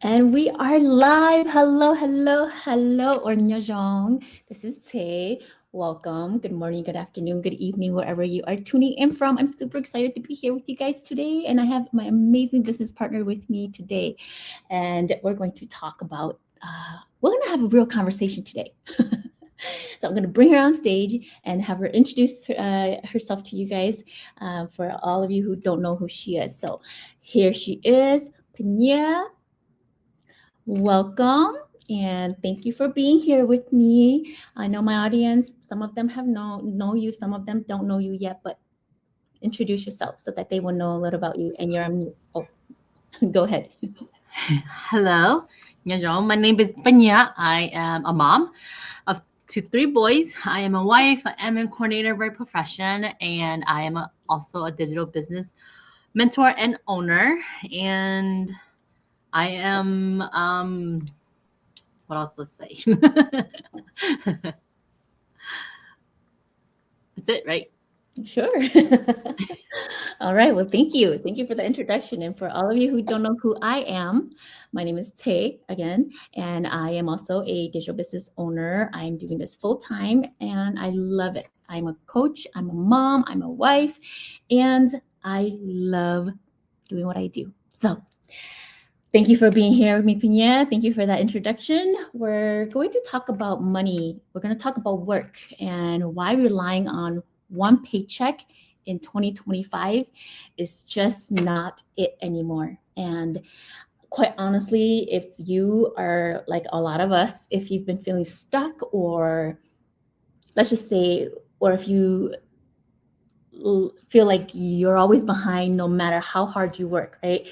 And we are live. Hello, hello, hello, Ornyajong. This is Tay. Welcome. Good morning, good afternoon, good evening, wherever you are tuning in from. I'm super excited to be here with you guys today. And I have my amazing business partner with me today. And we're going to talk about, we're going to have a real conversation today. So I'm going to bring her on stage and have her introduce herself to you guys for all of you who don't know who she is. So here she is, Pena. Welcome and thank you for being here with me. I know my audience, some of them have know you, some of them don't know you yet, but introduce yourself so that they will know a little about you and you're on mute. Oh, go ahead. Hello, Nyajong. My name is Panya. I am a mom of three boys. I am a wife, an admin coordinator by profession, and I am also a digital business mentor and owner. And I am, what else to say? That's it, right? Sure. All right. Well, thank you. Thank you for the introduction. And for all of you who don't know who I am, my name is Tay again, and I am also a digital business owner. I'm doing this full time and I love it. I'm a coach, I'm a mom, I'm a wife, and I love doing what I do. So, thank you for being here with me, Pina. Thank you for that introduction. We're going to talk about money. We're going to talk about work and why relying on one paycheck in 2025 is just not it anymore. And quite honestly, if you are like a lot of us, if you've been feeling stuck, or let's just say, or if you feel like you're always behind no matter how hard you work, right?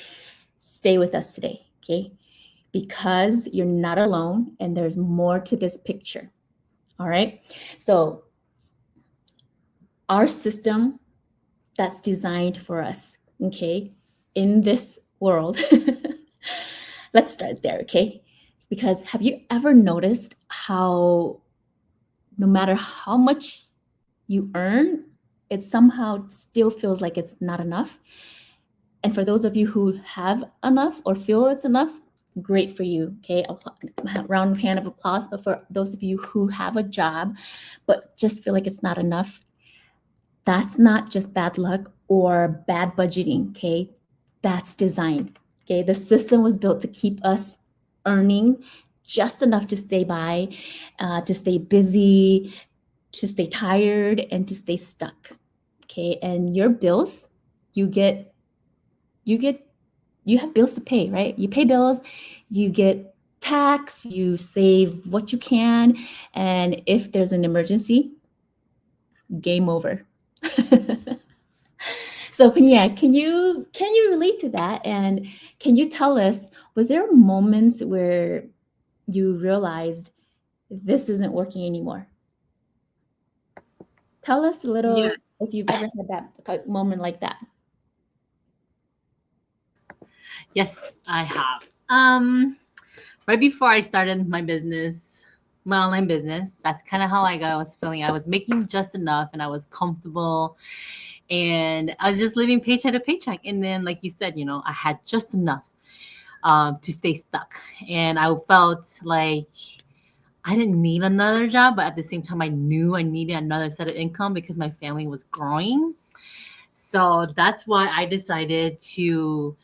Stay with us today, okay? Because you're not alone and there's more to this picture. All right. So, our system that's designed for us, okay, in this world, let's start there, okay? Because have you ever noticed how no matter how much you earn, it somehow still feels like it's not enough? And for those of you who have enough or feel it's enough, great for you. Okay, round of hand of applause. But for those of you who have a job but just feel like it's not enough, that's not just bad luck or bad budgeting. Okay, that's design. Okay, the system was built to keep us earning just enough to stay by, to stay busy, to stay tired, and to stay stuck. Okay, and your bills, you get you get you have bills to pay, right? You pay bills, you get tax, you save what you can, and if there's an emergency, game over. So Panya, can you relate to that? And can you tell us, was there moments where you realized this isn't working anymore? Tell us a little Yes, if you've ever had that moment like that. yes, I have. Right before I started my business, my online business, that's kind of how I was feeling. I was making just enough and I was comfortable and I was just living paycheck to paycheck. And then, like you said, I had just enough to stay stuck. And I felt like I didn't need another job, but at the same time, I knew I needed another set of income because my family was growing. So that's why I decided to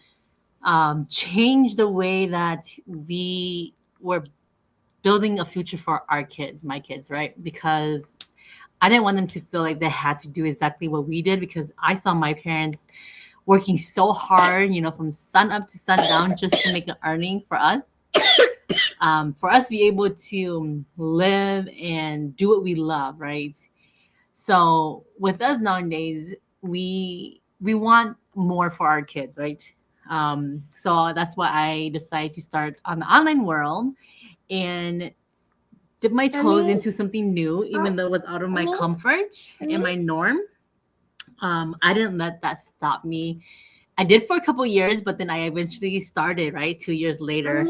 change the way that we were building a future for our kids, my kids, right? Because I didn't want them to feel like they had to do exactly what we did because I saw my parents working so hard, from sun up to sundown just to make an earning for us to be able to live and do what we love, right? So with us nowadays, we want more for our kids, right? So that's why I decided to start on the online world and dip my toes into something new, even though it was out of my comfort and my norm. I didn't let that stop me. I did for a couple years, but then I eventually started, right, 2 years later.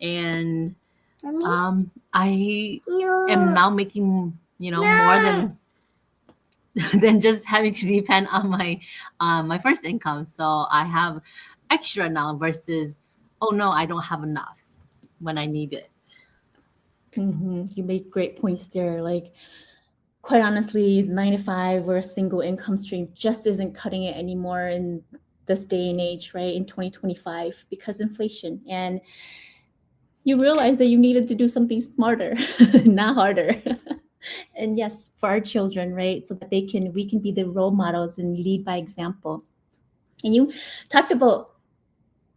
And I am now making, more than than just having to depend on my first income. So I have extra now versus oh no, I don't have enough when I need it. You make great points there. Like, quite honestly, 9 to 5 or a single income stream just isn't cutting it anymore in this day and age, right? In 2025, because inflation. And you realize that you needed to do something smarter, not harder. And yes, for our children, right? So that we can be the role models and lead by example. And you talked about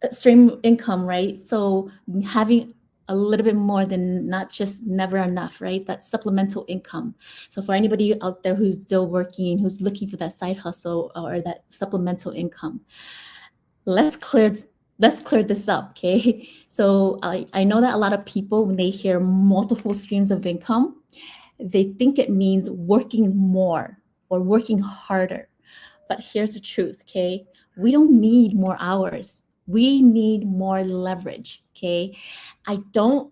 stream income, right? So having a little bit more than not just never enough, right? That supplemental income. So for anybody out there who's still working, who's looking for that side hustle or that supplemental income, let's clear let's clear this up, okay? So I know that a lot of people, when they hear multiple streams of income, they think it means working more or working harder. But here's the truth, okay? We don't need more hours. We need more leverage, okay? I don't,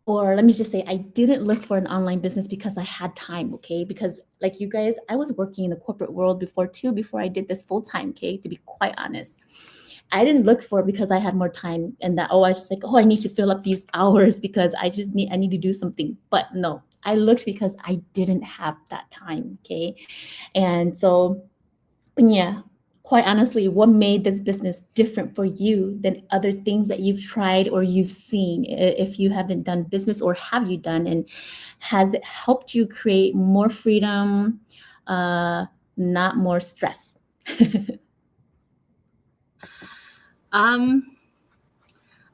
or let me just say, I didn't look for an online business because I had time, okay? Because, like you guys, I was working in the corporate world before too, before I did this full time, okay? To be quite honest. I didn't look for it because I had more time and that, oh, I was just like, oh, I need to fill up these hours because I need to do something. But no, I looked because I didn't have that time, okay? And so, yeah, quite honestly, what made this business different for you than other things that you've tried or you've seen? If you haven't done business, or have you done, and has it helped you create more freedom, not more stress?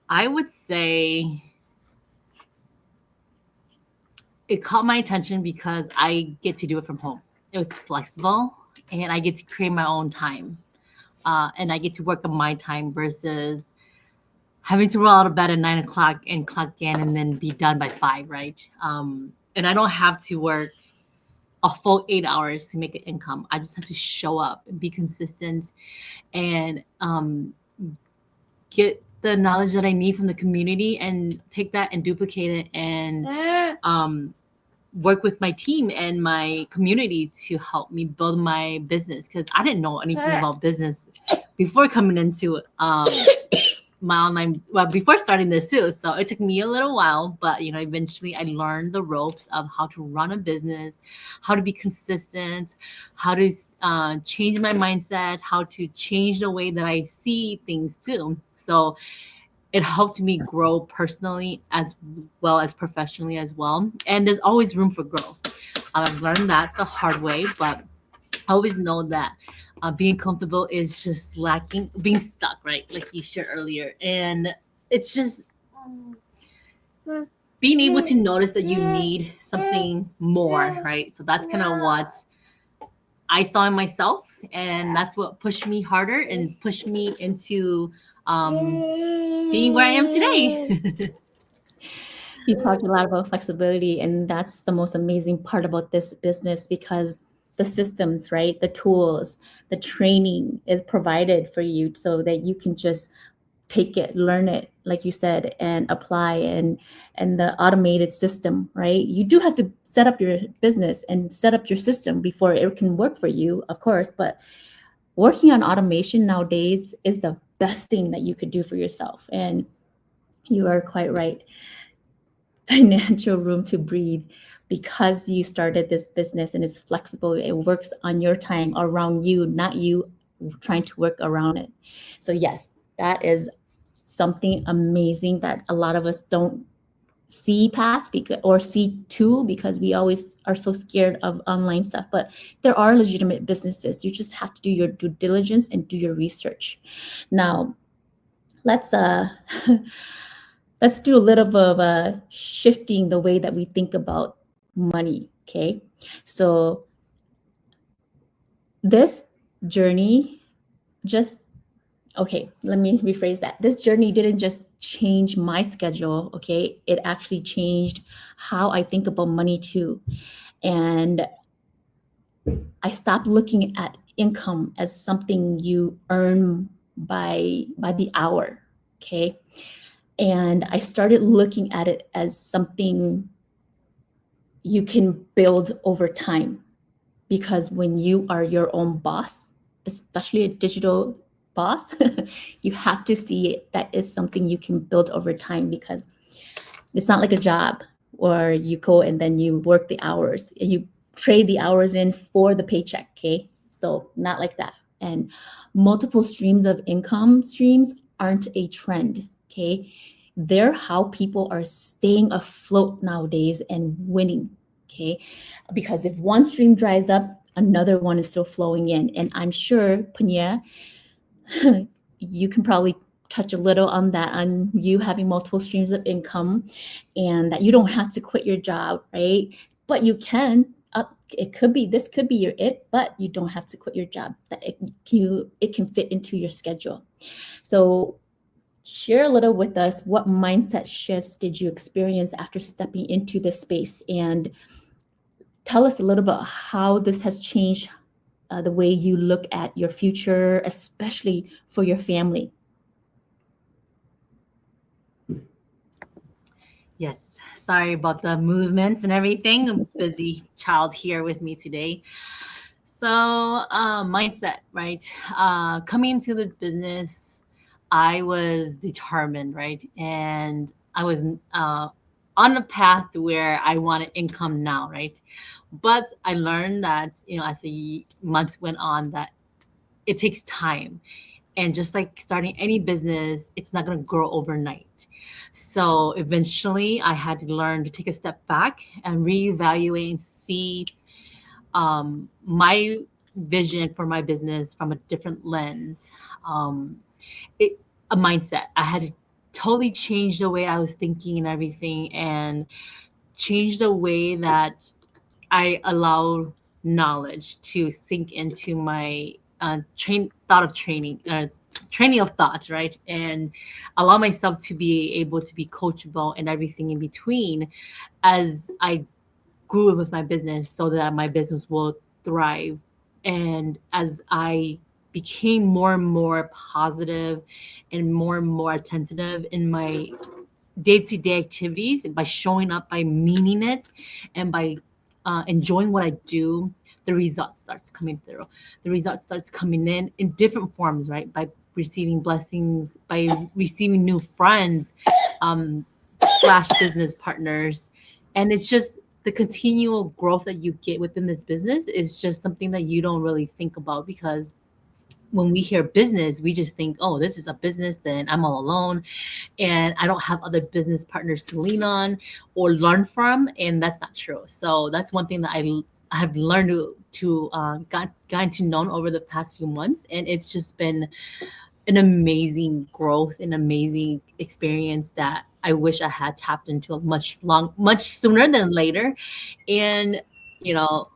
I would say it caught my attention because I get to do it from home. It was flexible, and I get to create my own time, and I get to work on my time versus having to roll out of bed at 9 o'clock and clock in and then be done by 5, right? And I don't have to work a full 8 hours to make an income. I just have to show up and be consistent and get the knowledge that I need from the community and take that and duplicate it and work with my team and my community to help me build my business, because I didn't know anything about business before coming into my online, well, before starting this too. So it took me a little while, but eventually I learned the ropes of how to run a business, how to be consistent, how to change my mindset, how to change the way that I see things too. So it helped me grow personally as well as professionally as well. And there's always room for growth. I've learned that the hard way, but I always know that being comfortable is just lacking, being stuck, right? Like you shared earlier. And it's just being able to notice that you need something more, right? So that's kind of what I saw in myself. And that's what pushed me harder and pushed me into being where I am today. You talked a lot about flexibility, and that's the most amazing part about this business, because the systems, right? The tools, the training is provided for you so that you can just take it, learn it, like you said, and apply. And the automated system, right? You do have to set up your business and set up your system before it can work for you, of course, but working on automation nowadays is the best thing that you could do for yourself. And you are quite right. Financial room to breathe, because you started this business and it's flexible. It works on your time, around you, not you trying to work around it. So yes, that is something amazing that a lot of us don't see past, because or see too, because we always are so scared of online stuff. But there are legitimate businesses. You just have to do your due diligence and do your research. Now, let's let's do a little bit of shifting the way that we think about money, okay? So this journey just, okay, let me rephrase that. This journey didn't just change my schedule, okay? It actually changed how I think about money too. And I stopped looking at income as something you earn by the hour, okay? And I started looking at it as something you can build over time. Because when you are your own boss, especially a digital boss, you have to see it that is something you can build over time, because it's not like a job where you go and then you work the hours and you trade the hours in for the paycheck. Okay. So not like that. And multiple streams of income streams aren't a trend. Okay. They're how people are staying afloat nowadays and winning. Okay. Because if one stream dries up, another one is still flowing in. And I'm sure, Punya, you can probably touch a little on that, on you having multiple streams of income, and that you don't have to quit your job, right? But you can. This could be your it, but you don't have to quit your job. That it can fit into your schedule. So share a little with us, what mindset shifts did you experience after stepping into this space, and tell us a little bit how this has changed the way you look at your future, especially for your family. Yes. Sorry about the movements and everything. I'm busy child here with me today. So, mindset, right? Coming into this business, I was determined, right? And I was on a path where I wanted income now, right? But I learned that, as the months went on, that it takes time. And just like starting any business, it's not going to grow overnight. So eventually, I had to learn to take a step back and reevaluate and see my vision for my business from a different lens. Um, a mindset. I had to totally change the way I was thinking and everything, and change the way that I allow knowledge to sink into my training of thought, right? And allow myself to be able to be coachable and everything in between as I grew with my business, so that my business will thrive. And as I became more and more positive and more attentive in my day-to-day activities, by showing up, by meaning it, and by enjoying what I do, the results starts coming through. The results starts coming in different forms, right? By receiving blessings, by receiving new friends, slash business partners. And it's just the continual growth that you get within this business is just something that you don't really think about, because when we hear business, we just think, oh, this is a business, then I'm all alone and I don't have other business partners to lean on or learn from. And that's not true. So that's one thing that I have learned to gotten to know over the past few months. And it's just been an amazing growth, an amazing experience that I wish I had tapped into much sooner than later. And, you know,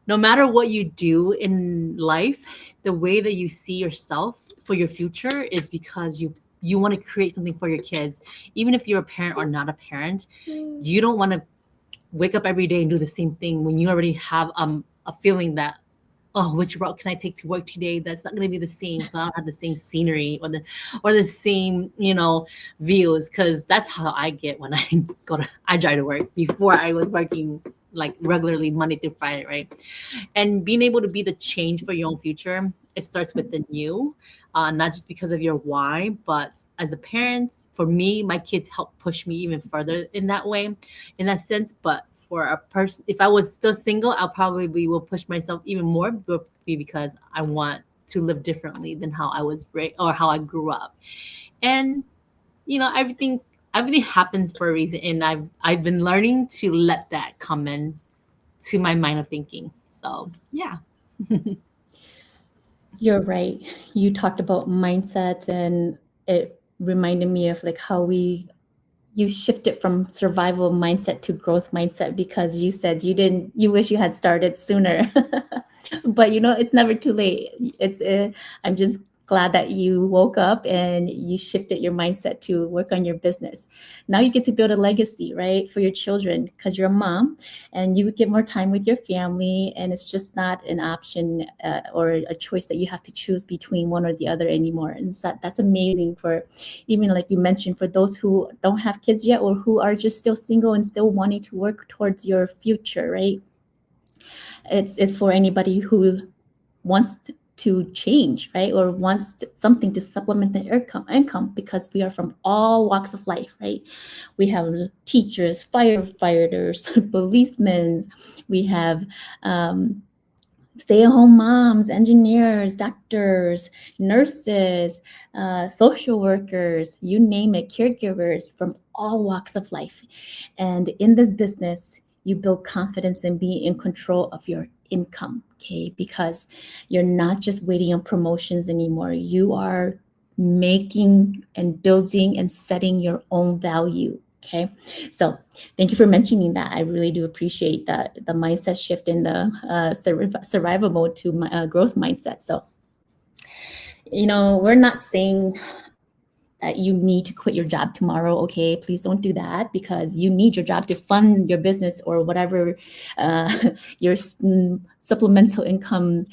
no matter what you do in life, the way that you see yourself for your future is because you want to create something for your kids. Even if you're a parent or not a parent, you don't want to wake up every day and do the same thing when you already have a feeling that, oh, which route can I take to work today? That's not going to be the same. So I don't have the same scenery or the same, views. Cause that's how I get when I drive to work. Before I was working like regularly Monday through Friday, right? And being able to be the change for your own future, it starts with the new, not just because of your why, but as a parent, for me, my kids help push me even further in that way, in that sense. But for a person, if I was still single, I'll probably will push myself even more, because I want to live differently than how I was raised or how I grew up. And everything happens for a reason, and I've been learning to let that come in to my mind of thinking. So yeah. You're right. You talked about mindset, and it reminded me of like how you shifted from survival mindset to growth mindset, because you said you wish you had started sooner. But it's never too late. I'm just glad that you woke up and you shifted your mindset to work on your business. Now you get to build a legacy, right, for your children, because you're a mom and you get more time with your family, and it's just not an option or a choice that you have to choose between one or the other anymore. And so that's amazing, for even like you mentioned, for those who don't have kids yet or who are just still single and still wanting to work towards your future, right? It's for anybody who wants to change, right? Or wants something to supplement their income, because we are from all walks of life, right? We have teachers, firefighters, policemen. We have stay-at-home moms, engineers, doctors, nurses, social workers, you name it, caregivers from all walks of life. And in this business, you build confidence in being in control of your income, okay? Because you're not just waiting on promotions anymore. You are making and building and setting your own value, okay? So thank you for mentioning that. I really do appreciate that, the mindset shift in the survival mode to growth mindset. So, we're not saying that you need to quit your job tomorrow. Okay, please don't do that, because you need your job to fund your business or whatever your supplemental income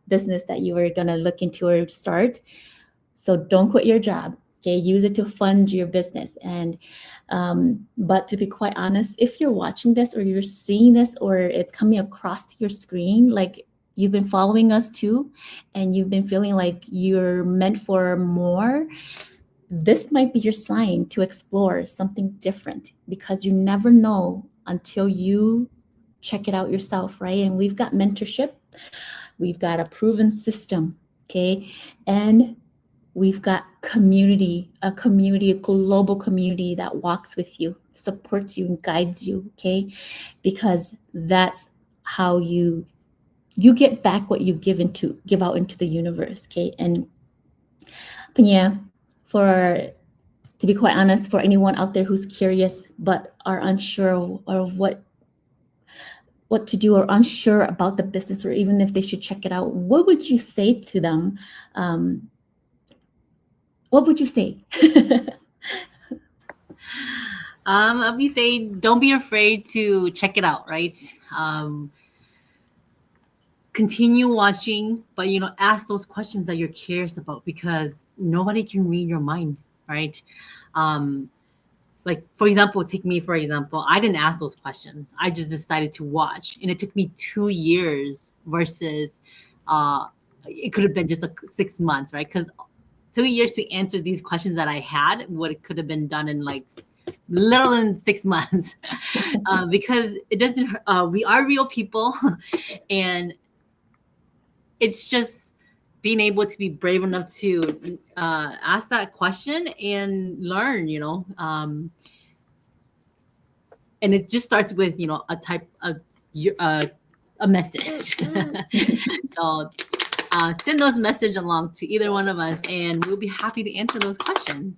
business that you are gonna look into or start. So don't quit your job. Okay, use it to fund your business. And but to be quite honest, if you're watching this or you're seeing this or it's coming across your screen, like you've been following us too, and you've been feeling like you're meant for more, this might be your sign to explore something different, because you never know until you check it out yourself, right? And we've got mentorship, we've got a proven system, okay? And we've got community, a global community that walks with you, supports you, and guides you, okay? Because that's how you get back what you give out into the universe, okay? And yeah, to be quite honest, for anyone out there who's curious but are unsure of what to do or unsure about the business, or even if they should check it out, what would you say to them? What would you say? I'll be saying, don't be afraid to check it out, right? Continue watching, but ask those questions that you're curious about, because nobody can read your mind, right? Like, for example, take me for example, I didn't ask those questions. I just decided to watch, and it took me 2 years versus it could have been just 6 months, right? Because 2 years to answer these questions that I had, what it could have been done in like little than 6 months, because it doesn't. We are real people, and it's just being able to be brave enough to ask that question and learn, and it just starts with a type of a message. So send those message along to either one of us, and we'll be happy to answer those questions.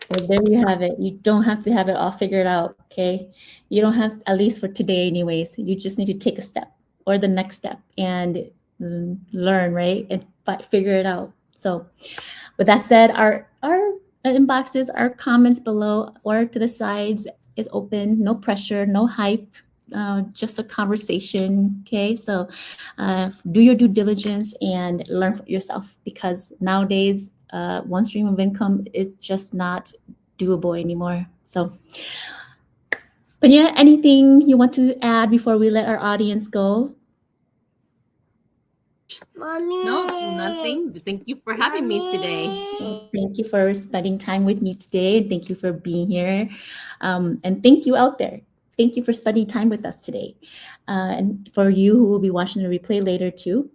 Well, there you have it. You don't have to have it all figured out, okay? You don't have, at least for today anyways. You just need to take a step or the next step and learn, right? And figure it out. So with that said, our inboxes, our comments below or to the sides is open. No pressure, no hype, just a conversation, okay? So do your due diligence and learn for yourself, because nowadays one stream of income is just not doable anymore. So, but yeah, anything you want to add before we let our audience go? Mommy. No, nothing. Thank you for having me today. Well, thank you for spending time with me today. Thank you for being here. And thank you out there. Thank you for spending time with us today. And for you who will be watching the replay later too,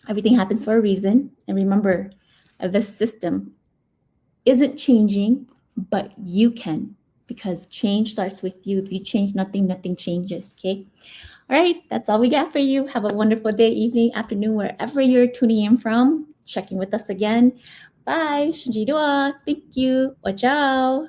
everything happens for a reason. And remember, the system isn't changing, but you can, because change starts with you. If you change nothing, nothing changes, okay? All right, that's all we got for you. Have a wonderful day, evening, afternoon, wherever you're tuning in from. Checking with us again. Bye. Shinji Dua. Thank you. Ciao.